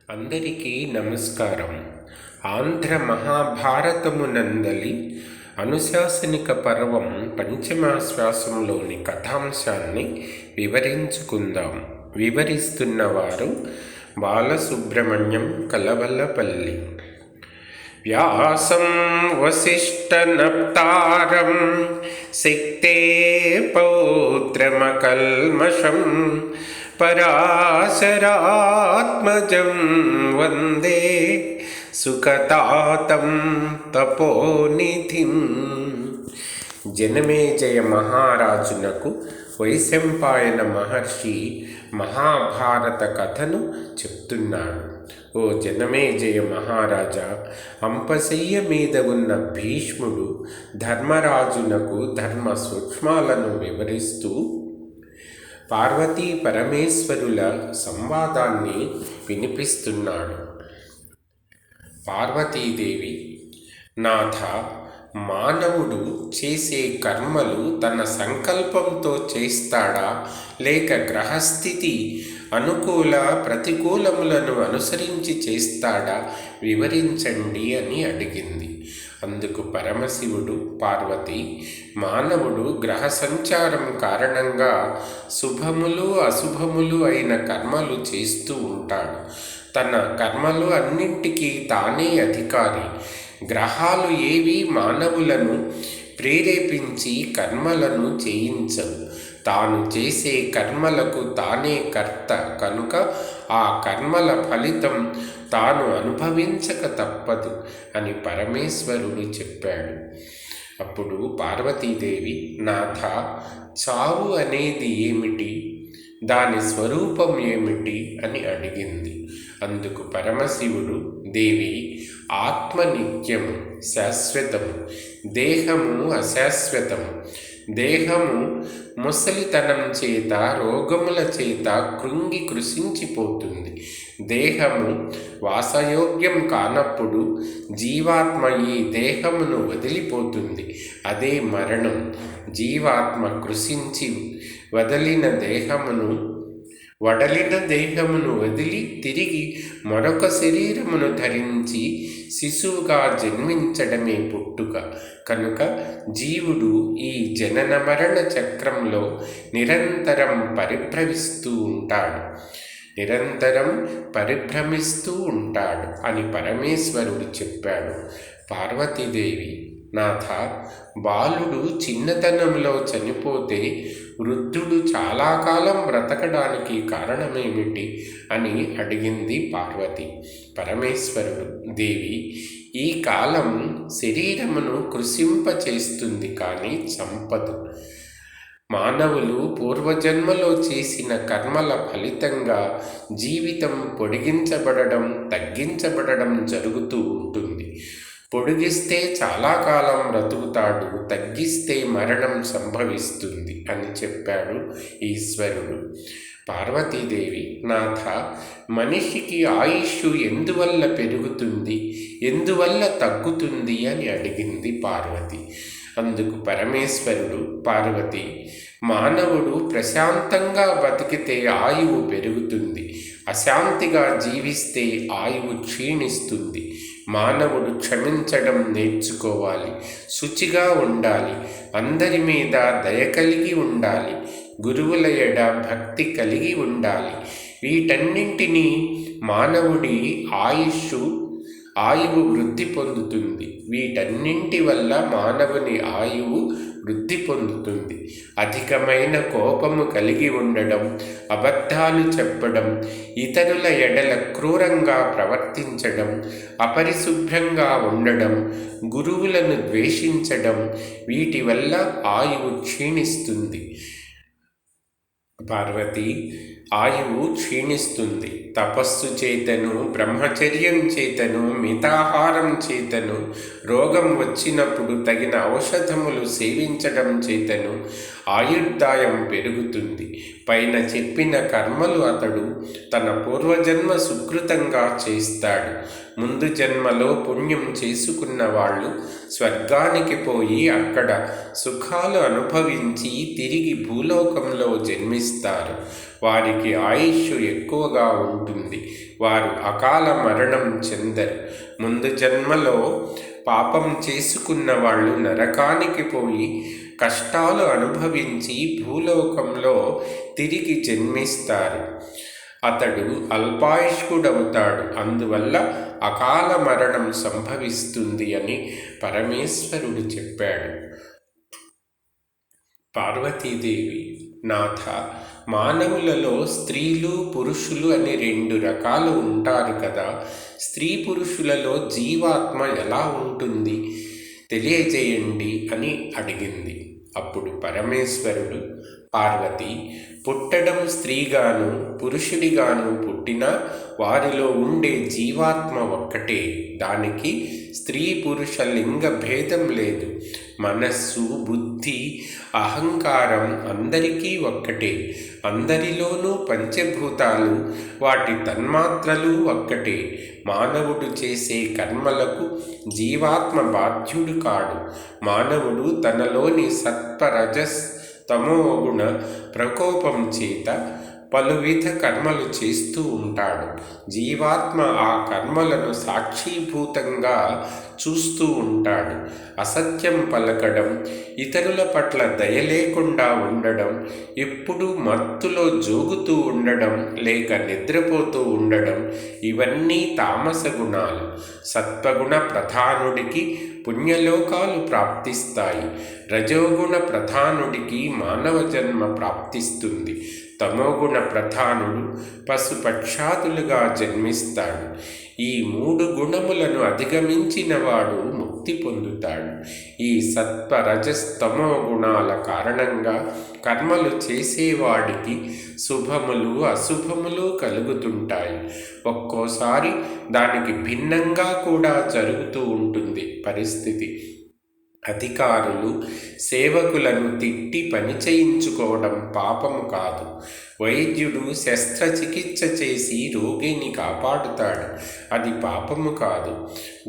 అందరికీ నమస్కారం. ఆంధ్ర మహాభారతమునందలి అనుశాసనిక పర్వం పంచమాశ్వాసంలోని కథాంశాన్ని వివరించుకుందాం. వివరిస్తున్నవారు బాలసుబ్రహ్మణ్యం కలవలపల్లి. వ్యాసం వసిష్ఠనప్తారం శక్తే పౌత్రమకల్మషం పరాశరాత్మజం వందే సుఖతాతం తపోనిధిం. జనమేజయ మహారాజునకు వైశంపాయన మహర్షి మహాభారత కథను చెప్తున్నాడు. ఓ జనమేజయ మహారాజా, అంపశయ్య మీద ఉన్న భీష్ముడు ధర్మరాజునకు ధర్మ సూక్ష్మాలను వివరిస్తూ పార్వతీ పరమేశ్వరుల సంవాదాన్ని వినిపిస్తున్నాడు. పార్వతీదేవి, నాథ, మానవుడు చేసే కర్మలు తన సంకల్పంతో చేస్తాడా లేక గ్రహస్థితి అనుకూల ప్రతికూలములను అనుసరించి చేస్తాడా వివరించండి అని అడిగింది. అందుకు పరమశివుడు, పార్వతి, మానవుడు గ్రహ సంచారం కారణంగా శుభములు అశుభములు అయిన కర్మలు చేస్తూ ఉంటాడు. తన కర్మలు అన్నింటికీ తానే అధికారి. గ్రహాలు ఏవి మానవులను ప్రేరేపించి కర్మలను చేయించవు. తాను చేసే కర్మలకు తానే కర్త కనుక ఆ కర్మల ఫలితం తాను అనుభవించక తప్పదు అని పరమేశ్వరుడు చెప్పాడు. అప్పుడు పార్వతీదేవి, నాథ, చావు అనేది ఏమిటి, దాని స్వరూపం ఏమిటి అని అడిగింది. అందుకు పరమశివుడు, దేవి, ఆత్మ నిత్యము, శాశ్వతము, దేహము అశాశ్వతము. దేహము ముసలితనం చేత రోగముల చేత కృంగి కృషించిపోతుంది. దేహము వాసయోగ్యం కానప్పుడు జీవాత్మ ఈ దేహమును వదిలిపోతుంది. అదే మరణం. జీవాత్మ కృషించి వడలిన దేహమును వదిలి తిరిగి మరొక శరీరమును ధరించి శిశువుగా జన్మించడమే పుట్టుక. కనుక జీవుడు ఈ జనన మరణ చక్రంలో నిరంతరం పరిభ్రమిస్తూ ఉంటాడు అని పరమేశ్వరుడు చెప్పాడు. పార్వతీదేవి, నాథ, బాలుడు చిన్నతనంలో చనిపోతే వృద్ధుడు చాలా కాలం బ్రతకడానికి కారణమేమిటి అని అడిగింది పార్వతి. పరమేశ్వరుడు, దేవి, ఈ కాలం శరీరమును కృషింపచేస్తుంది కానీ చంపదు. మానవులు పూర్వజన్మలో చేసిన కర్మల ఫలితంగా జీవితం పొడిగించబడడం తగ్గించబడడం జరుగుతూ ఉంటుంది. పొడిగిస్తే చాలా కాలం బ్రతుకుతాడు, తగ్గిస్తే మరణం సంభవిస్తుంది అని చెప్పాడు ఈశ్వరుడు. పార్వతీదేవి, నాథ, మనిషికి ఆయుష్ ఎందువల్ల పెరుగుతుంది, ఎందువల్ల తగ్గుతుంది అని అడిగింది పార్వతి. అందుకు పరమేశ్వరుడు, పార్వతి, మానవుడు ప్రశాంతంగా బతికితే ఆయువు పెరుగుతుంది, అశాంతిగా జీవిస్తే ఆయువు క్షీణిస్తుంది. మానవుడు క్షమించడం నేర్చుకోవాలి, శుచిగా ఉండాలి, అందరి మీద దయ కలిగి ఉండాలి, గురువుల ఎడ భక్తి కలిగి ఉండాలి. వీటన్నింటినీ మానవుడి ఆయువు వృద్ధి పొందుతుంది. వీటన్నింటి వల్ల మానవుని ఆయువు వృద్ధి పొందుతుంది. అధికమైన కోపము కలిగి ఉండడం, అబద్ధాలు చెప్పడం, ఇతరుల ఎడల క్రూరంగా ప్రవర్తించడం, అపరిశుభ్రంగా ఉండడం, గురువులను ద్వేషించడం, వీటి వల్ల ఆయువు క్షీణిస్తుంది. పార్వతి, ఆయువు క్షీణిస్తుంది. తపస్సు చేతను, బ్రహ్మచర్యం చేతను, మితాహారం చేతను, రోగం వచ్చినప్పుడు తగిన ఔషధములు సేవించడం చేతను ఆయుర్దాయం పెరుగుతుంది. పైన చెప్పిన కర్మలు అతడు తన పూర్వజన్మ సుకృతంగా చేస్తాడు. ముందు జన్మలో పుణ్యం చేసుకున్న వాళ్ళు స్వర్గానికి పోయి అక్కడ సుఖాలు అనుభవించి తిరిగి భూలోకంలో జన్మిస్తారు. వారికి ఆయుష్ ఎక్కువగా ఉంటుంది. వారు అకాల మరణం చెందరు. ముందు జన్మలో పాపం చేసుకున్న వాళ్ళు నరకానికి పోయి కష్టాలు అనుభవించి భూలోకంలో తిరిగి జన్మిస్తారు. అతడు అల్పాయుష్కుడవుతాడు. అందువల్ల అకాల మరణం సంభవిస్తుంది అని పరమేశ్వరుడు చెప్పాడు. పార్వతీదేవి, నాథ, మానవులలో స్త్రీలు పురుషులు అని 2 రకాలు ఉంటారు కదా, స్త్రీ పురుషులలో జీవాత్మ ఎలా ఉంటుంది తెలియజేయండి అని అడిగింది. అప్పుడు పరమేశ్వరుడు, పార్వతి, పుట్టడం స్త్రీగాను పురుషుడిగాను పుట్టినా వారిలో ఉండే జీవాత్మ ఒక్కటే. దానికి స్త్రీ పురుష లింగ భేదం లేదు. మనస్సు, బుద్ధి, అహంకారం అందరికీ ఒక్కటే. అందరిలోనూ పంచభూతాలు, వాటి తన్మాత్రలు ఒక్కటే. మానవుడు చేసే కర్మలకు జీవాత్మ బాధ్యుడు కాడు. మానవుడు తనలోని సత్వరజస్ తమోగుణ ప్రకోపం చేత పలువిధ కర్మలు చేస్తూ ఉంటాడు. జీవాత్మ ఆ కర్మలను సాక్షీభూతంగా చూస్తూ ఉంటాడు. అసత్యం పలకడం, ఇతరుల పట్ల దయ లేకుండా ఉండడం, ఎప్పుడూ మత్తులో జోగుతూ ఉండడం లేక నిద్రపోతూ ఉండడం, ఇవన్నీ తామస గుణాలు. సత్వగుణ ప్రధానుడికి పుణ్యలోకాలు ప్రాప్తిస్తాయి. రజోగుణ ప్రధానుడికి మానవ జన్మ ప్రాప్తిస్తుంది. తమోగుణ ప్రధానుడు పశుపక్షాదులుగా జన్మిస్తాడు. ఈ 3 గుణములను అధిగమించిన వాడు ముక్తి పొందుతాడు. ఈ సత్వ రజస్తమో గుణాల కారణంగా కర్మలు చేసేవాడికి శుభములు అశుభములు కలుగుతుంటాయి. ఒక్కోసారి దానికి భిన్నంగా కూడా జరుగుతూ ఉంటుంది పరిస్థితి. అధికారులు సేవకులను తిట్టి పని చేయించుకోవడం పాపము కాదు. వైద్యుడు శస్త్రచికిత్స చేసి రోగిని కాపాడుతాడు, అది పాపము కాదు.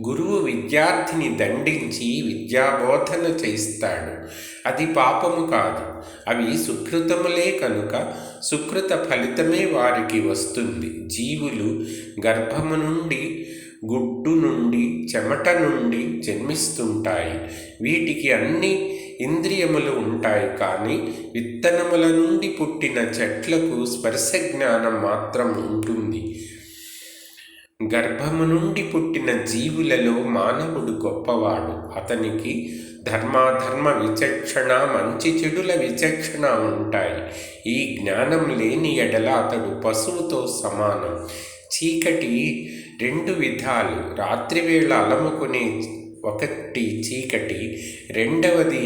గురువు విద్యార్థిని దండించి విద్యాబోధన చేస్తాడు, అది పాపము కాదు. అవి సుకృతములే కనుక సుకృత ఫలితమే వారికి వస్తుంది. జీవులు గర్భము నుండి, గుడ్డు నుండి, చెమట నుండి జన్మిస్తుంటాయి. వీటికి అన్ని ఇంద్రియములు ఉంటాయి. కానీ విత్తనముల నుండి పుట్టిన చెట్లకు స్పర్శ జ్ఞానం మాత్రం ఉంటుంది. గర్భము నుండి పుట్టిన జీవులలో మానవుడు గొప్పవాడు. అతనికి ధర్మాధర్మ విచక్షణ, మంచి చెడుల విచక్షణ ఉంటాయి. ఈ జ్ఞానం లేని ఎడల అతడు పశువుతో సమానం. చీకటి 2 విధాలు. రాత్రివేళ అలముకునే ఒకటి చీకటి, రెండవది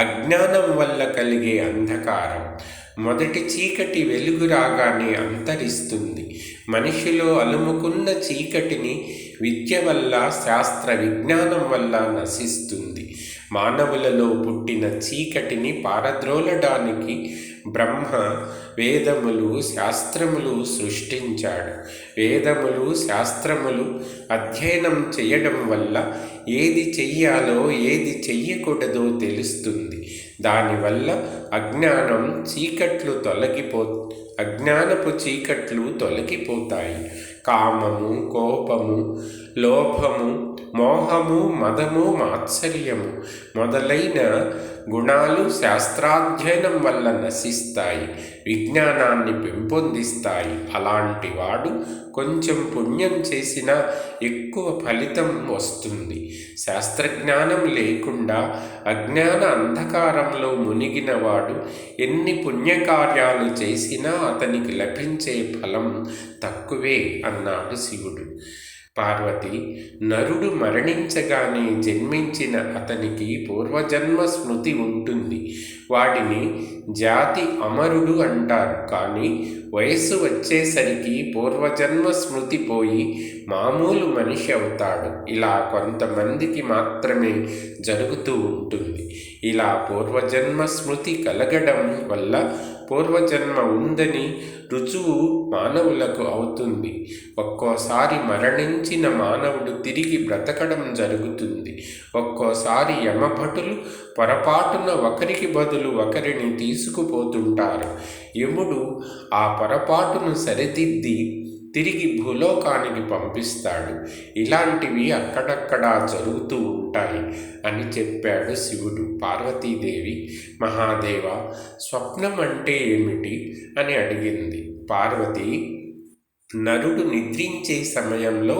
అజ్ఞానం వల్ల కలిగే అంధకారం. మొదటి చీకటి వెలుగు రాగానే అంతరిస్తుంది. మనిషిలో అలుముకున్న చీకటిని విద్య వల్ల, శాస్త్ర విజ్ఞానం వల్ల నశిస్తుంది. మానవులలో పుట్టిన చీకటిని పారద్రోలడానికి బ్రహ్మ వేదములు, శాస్త్రములు సృష్టించాడు. వేదములు, శాస్త్రములు అధ్యయనం చేయడం వల్ల ఏది చెయ్యాలో ఏది చెయ్యకూడదో తెలుస్తుంది. దానివల్ల అజ్ఞానపు చీకట్లు తొలగిపోతాయి. కామము, కోపము, లోభము, మోహము, మదము, మాత్సర్యము మొదలైన గుణాలు శాస్త్రాధ్యయనం వల్ల నశిస్తాయి, విజ్ఞానాన్ని పెంపొందిస్తాయి. అలాంటి వాడు కొంచెం పుణ్యం చేసినా ఎక్కువ ఫలితం వస్తుంది. శాస్త్రజ్ఞానం లేకుండా అజ్ఞాన అంధకారంలో మునిగిన వాడు ఎన్ని పుణ్యకార్యాలు చేసినా అతనికి లభించే ఫలం తక్కువే అన్నాడు శివుడు. పార్వతి, నరుడు మరణించగానే జన్మించిన అతనికి పూర్వజన్మ స్మృతి ఉంటుంది. వాడిని జాతి అమరుడు అంటారు. కానీ వయస్సు వచ్చేసరికి పూర్వజన్మ స్మృతి పోయి మామూలు మనిషి అవుతాడు. ఇలా కొంతమందికి మాత్రమే జరుగుతూ ఉంటుంది. ఇలా పూర్వజన్మ స్మృతి కలగడం వల్ల పూర్వజన్మ ఉందని రుజువు మానవులకు అవుతుంది. ఒక్కోసారి మరణించిన మానవుడు తిరిగి బ్రతకడం జరుగుతుంది. ఒక్కోసారి యమభటులు పొరపాటున ఒకరికి బదులు ఒకరిని తీసుకుపోతుంటారు. యముడు ఆ పొరపాటును సరిదిద్ది తిరిగి భూలోకానికి పంపిస్తాడు. ఇలాంటివి అక్కడక్కడా జరుగుతూ ఉంటాయి అని చెప్పాడు శివుడు. పార్వతీదేవి, మహాదేవ, స్వప్నం అంటే ఏమిటి అని అడిగింది. పార్వతి, నరుడు నిద్రించే సమయంలో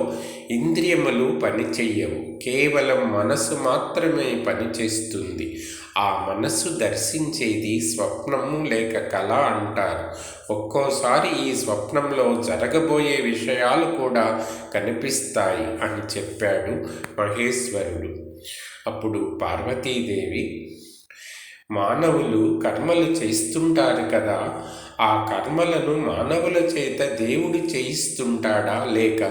ఇంద్రియములు పనిచెయ్యవు, కేవలం మనసు మాత్రమే పనిచేస్తుంది. ఆ మనస్సు దర్శించేది స్వప్నము లేక కళ అంటారు. ఒక్కోసారి ఈ స్వప్నంలో జరగబోయే విషయాలు కూడా కనిపిస్తాయి అని చెప్పాడు మహేశ్వరుడు. అప్పుడు పార్వతీదేవి, మానవులు కర్మలు చేస్తుంటారు కదా, ఆ కర్మలను మానవుల చేత దేవుడు చేయిస్తుంటాడా లేక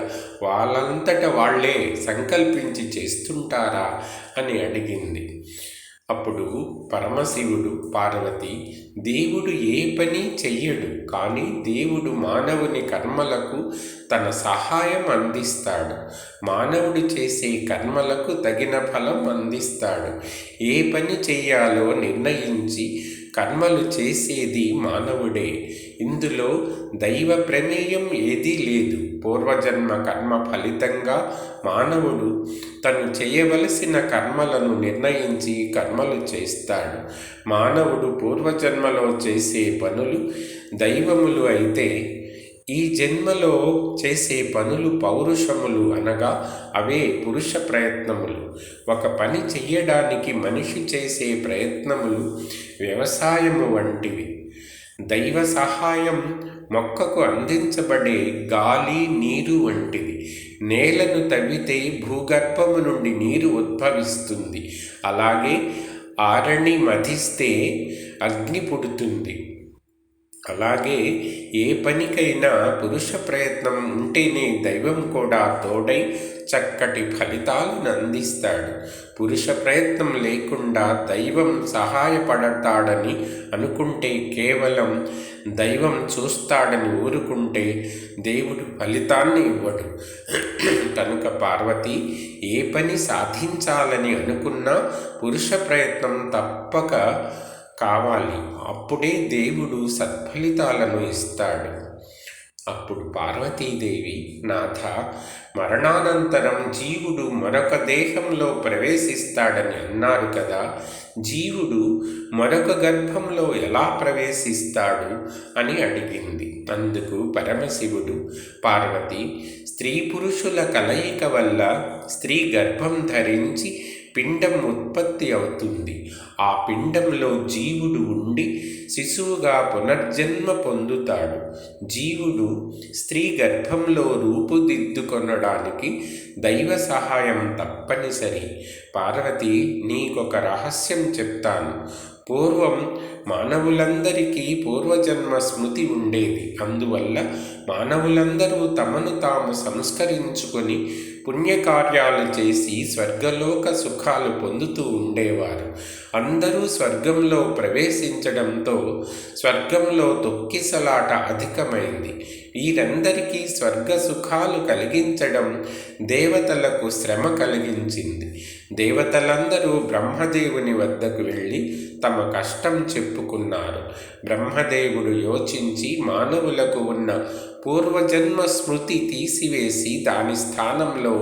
వాళ్ళంతట వాళ్లే సంకల్పించి చేస్తుంటారా అని అడిగింది. అప్పుడు పరమశివుడు, పార్వతి, దేవుడు ఏ పని చెయ్యడు, కానీ దేవుడు మానవుని కర్మలకు తన సహాయం అందిస్తాడు. మానవుడు చేసే కర్మలకు తగిన ఫలం అందిస్తాడు. ఏ పని చెయ్యాలో నిర్ణయించి కర్మలు చేసేది మానవుడే. ఇందులో దైవ ప్రమేయం ఏదీ లేదు. పూర్వజన్మ కర్మ ఫలితంగా మానవుడు తను చేయవలసిన కర్మలను నిర్ణయించి కర్మలు చేస్తాడు. మానవుడు పూర్వజన్మలో చేసే పనులు దైవములు అయితే, ఈ జన్మలో చేసే పనులు పౌరుషములు, అనగా అవే పురుష ప్రయత్నములు. ఒక పని చెయ్యడానికి మనిషి చేసే ప్రయత్నములు వ్యవసాయము వంటివి. దైవ సహాయం మొక్కకు అందించబడే గాలి, నీరు వంటిది. నేలను తవ్వితే భూగర్భము నుండి నీరు ఉద్భవిస్తుంది. అలాగే ఆరణి మధిస్తే అగ్ని పుడుతుంది. అలాగే ఏ పనికైనా పురుష ప్రయత్నం ఉంటేనే దైవం కూడా తోడై చక్కటి ఫలితాలను అందిస్తాడు. పురుష ప్రయత్నం లేకుండా దైవం సహాయపడతాడని అనుకుంటే, కేవలం దైవం చూస్తాడని ఊరుకుంటే దేవుడు ఫలితాన్ని ఇవ్వడు. కనుక పార్వతి, ఏ పని సాధించాలని అనుకున్నా పురుష ప్రయత్నం తప్పక కావాలి. అప్పుడే దేవుడు సత్ఫలితాలను ఇస్తాడు. అప్పుడు పార్వతీదేవి, నాథ, మరణానంతరం జీవుడు మరొక దేహంలో ప్రవేశిస్తాడని అన్నారు కదా, జీవుడు మరొక గర్భంలో ఎలా ప్రవేశిస్తాడు అని అడిగింది. అందుకు పరమశివుడు, పార్వతి, స్త్రీ పురుషుల కలయిక వల్ల స్త్రీ గర్భం ధరించి పిండం ఉత్పత్తి అవుతుంది. ఆ పిండంలో జీవుడు ఉండి శిశువుగా పునర్జన్మ పొందుతాడు. జీవుడు స్త్రీ గర్భంలో రూపుదిద్దుకొనడానికి దైవ సహాయం తప్పనిసరి. పార్వతి, నీకొక రహస్యం చెప్తాను. పూర్వం మానవులందరికీ పూర్వజన్మ స్మృతి ఉండేది. అందువల్ల మానవులందరూ తమను తాము సంస్కరించుకొని పుణ్యకార్యాలు చేసి స్వర్గలోక సుఖాలు పొందుతూ ఉండేవారు. అందరూ స్వర్గంలో ప్రవేశించడంతో స్వర్గంలో తొక్కిసలాట అధికమైంది. వీరందరికీ స్వర్గ సుఖాలు కలిగించడం దేవతలకు శ్రమ కలిగించింది. దేవతలందరూ బ్రహ్మదేవుని వద్దకు వెళ్ళి తమ కష్టం చెప్పుకున్నారు. బ్రహ్మదేవుడు యోచించి మానవులకు ఉన్న పూర్వజన్మ స్మృతి తీసివేసి దాని స్థానంలో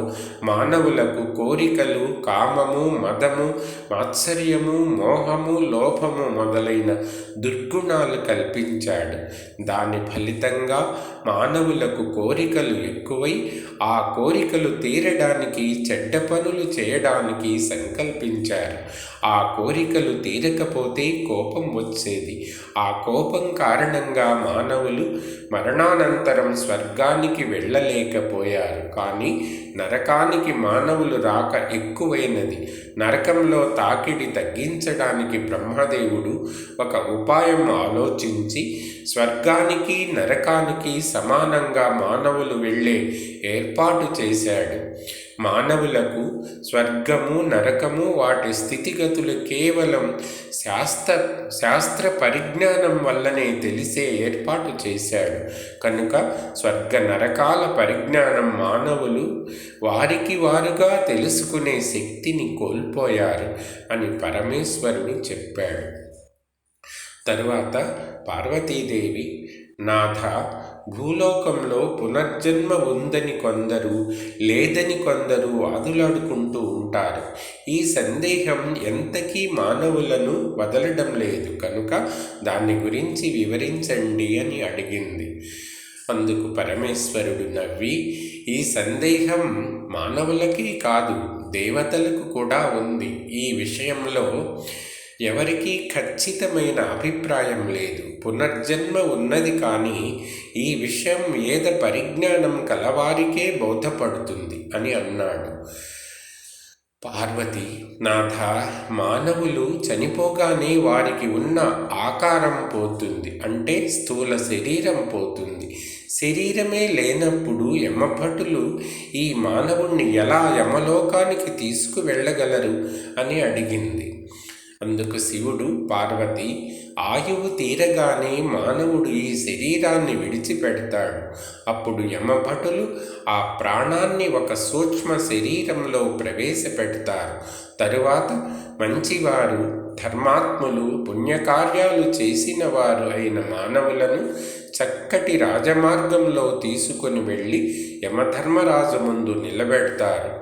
మానవులకు కోరికలు, కామము, మదము, మాత్సర్యము, మోహము, లోభము మొదలైన దుర్గుణాలు కల్పించాడు. దాని ఫలితంగా మానవులకు కోరికలు ఎక్కువై ఆ కోరికలు తీరడానికి చెడ్డ పనులు చేయడానికి సంకల్పించారు. ఆ కోరికలు తీరకపోతే కోపం వచ్చేది. ఆ కోపం కారణంగా మానవులు మరణానంతరం స్వర్గానికి వెళ్ళలేకపోయారు. కానీ నరకానికి మానవులు రాక ఎక్కువైనది. నరకంలో తాకిడి తగ్గించడానికి బ్రహ్మదేవుడు ఒక ఉపాయం ఆలోచించి స్వర్గానికి నరకానికి సమానంగా మానవులు వెళ్ళే ఏర్పాటు చేశాడు. మానవులకు స్వర్గము నరకము వాటి స్థితిగతులు కేవలం శాస్త్ర పరిజ్ఞానం వల్లనే తెలిసే ఏర్పాటు చేశాడు. కనుక స్వర్గ నరకాల పరిజ్ఞానం మానవులు వారికి వారుగా తెలుసుకునే శక్తిని కోల్పోయారు అని పరమేశ్వరుడు చెప్పాడు. తరువాత పార్వతీదేవి, నాథ, భూలోకంలో పునర్జన్మ ఉందని కొందరు, లేదని కొందరు వాదులాడుకుంటూ ఉంటారు. ఈ సందేహం ఎంతకీ మానవులను వదలడం లేదు కనుక దాన్ని గురించి వివరించండి అని అడిగింది. అందుకు పరమేశ్వరుడు నవ్వి, ఈ సందేహం మానవులకి కాదు, దేవతలకు కూడా ఉంది. ఈ విషయంలో ఎవరికీ ఖచ్చితమైన అభిప్రాయం లేదు. పునర్జన్మ ఉన్నది, కానీ ఈ విషయం వేద పరిజ్ఞానం కలవారికే బోధపడుతుంది అని అన్నాడు. పార్వతి, నాథ, మానవులు చనిపోగానే వారికి ఉన్న ఆకారం పోతుంది, అంటే స్థూల శరీరం పోతుంది. శరీరమే లేనప్పుడు యమభటులు ఈ మానవుణ్ణి ఎలా యమలోకానికి తీసుకువెళ్ళగలరు అని అడిగింది. అందుకు శివుడు, పార్వతి, ఆయువు తీరగానే మానవుడు ఈ శరీరాన్ని విడిచిపెడతాడు. అప్పుడు యమభటులు ఆ ప్రాణాన్ని ఒక సూక్ష్మ శరీరంలో ప్రవేశపెడతారు. తరువాత మంచివారు, ధర్మాత్ములు, పుణ్యకార్యాలు చేసిన వారు అయిన మానవులను చక్కటి రాజమార్గంలో తీసుకొని వెళ్ళి యమధర్మరాజు ముందు నిలబెడతారు.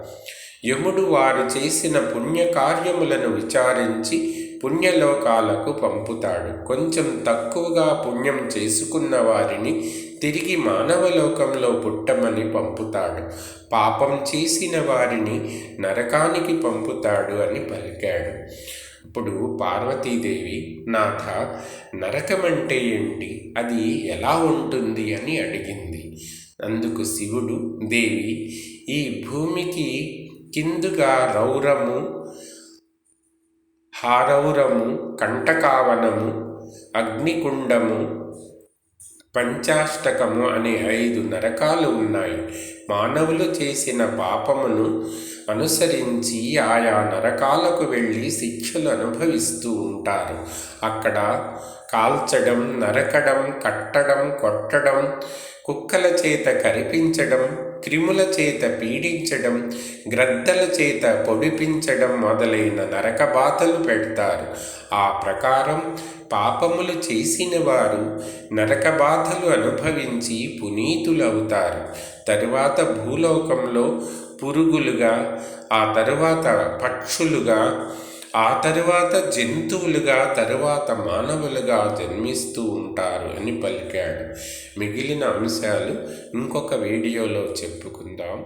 యముడు వారు చేసిన పుణ్యకార్యములను విచారించి పుణ్యలోకాలకు పంపుతాడు. కొంచెం తక్కువగా పుణ్యం చేసుకున్న వారిని తిరిగి మానవలోకంలో పుట్టమని పంపుతాడు. పాపం చేసిన వారిని నరకానికి పంపుతాడు అని పలికాడు. అప్పుడు పార్వతీదేవి, నాథ, నరకమంటే ఏంటి, అది ఎలా ఉంటుంది అని అడిగింది. అందుకు శివుడు, దేవి, ఈ భూమికి కిందుగా రౌరము, హారౌరము, కంటకావనము, అగ్నికుండము, పంచాష్టకము అనే 5 నరకాలు ఉన్నాయి. మానవులు చేసిన పాపమును అనుసరించి ఆయా నరకాలకు వెళ్ళి శిక్షలు అనుభవిస్తూ ఉంటారు. అక్కడ కాల్చడం, నరకడం, కట్టడం, కొట్టడం, కుక్కల చేత కరిపించడం, క్రిముల చేత పీడించడం, గ్రద్దల చేత పొడిపించడం మొదలైన నరక బాధలు పెడతారు. ఆ ప్రకారం పాపములు చేసిన వారు నరక బాధలు అనుభవించి పునీతులవుతారు. తరువాత భూలోకంలో పురుగులుగా, ఆ తరువాత పక్షులుగా, ఆ తరువాత జంతువులుగా, తరువాత మానవులుగా జన్మిస్తూ ఉంటారు అని పలికాడు. మిగిలిన అంశాలు ఇంకొక వీడియోలో చెప్పుకుందాం.